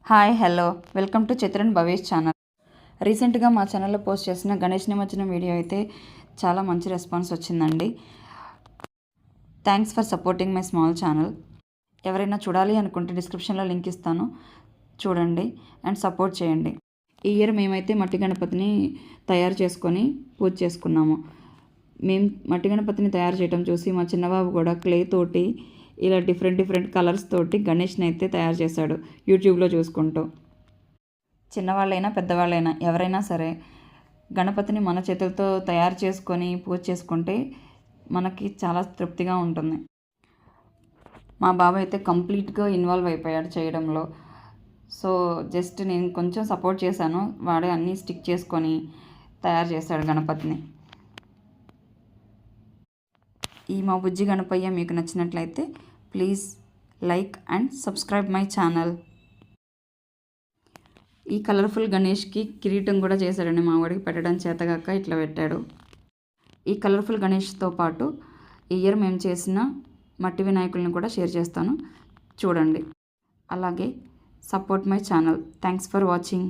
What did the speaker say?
Hi hello welcome to Chitran Bhavesh channel. రీసెంట్గా మా ఛానల్లో పోస్ట్ చేసిన గణేష్ నిమజ్జనం వీడియో అయితే చాలా మంచి రెస్పాన్స్ వచ్చిందండి. Thanks for supporting my small channel. ఎవరైనా చూడాలి అనుకుంటే డిస్క్రిప్షన్లో లింక్ ఇస్తాను, చూడండి అండ్ సపోర్ట్ చేయండి. ఈ ఇయర్ మేమైతే మట్టి గణపతిని తయారు చేసుకొని పూజ చేసుకున్నాము. మేము మట్టి గణపతిని తయారు చేయడం చూసి మా చిన్నబాబు కూడా క్లే తోటి ఇలా డిఫరెంట్ కలర్స్ తోటి గణేష్ని అయితే తయారు చేశాడు యూట్యూబ్లో చూసుకుంటూ. చిన్నవాళ్ళైనా పెద్దవాళ్ళైనా ఎవరైనా సరే గణపతిని మన చేతులతో తయారు చేసుకొని పూజ చేసుకుంటే మనకి చాలా తృప్తిగా ఉంటుంది. మా బాబు అయితే కంప్లీట్గా ఇన్వాల్వ్ అయిపోయాడు చేయడంలో. సో జస్ట్ నేను కొంచెం సపోర్ట్ చేశాను, వాడే అన్నీ స్టిక్ చేసుకొని తయారు చేశాడు గణపతిని. ఈ మా బుజ్జి గణపయ్య మీకు నచ్చినట్లయితే please like and subscribe my channel. ఈ కలర్ఫుల్ గణేష్కి కిరీటం కూడా చేశాడండి, మా వాడికి పెట్టడం చేతగాక ఇట్లా పెట్టాడు. ఈ కలర్ఫుల్ గణేష్తో పాటు ఈ ఇయర్ మేము చేసిన మట్టి వినాయకుల్ని కూడా షేర్ చేస్తాను, చూడండి. అలాగే support my channel. Thanks for watching.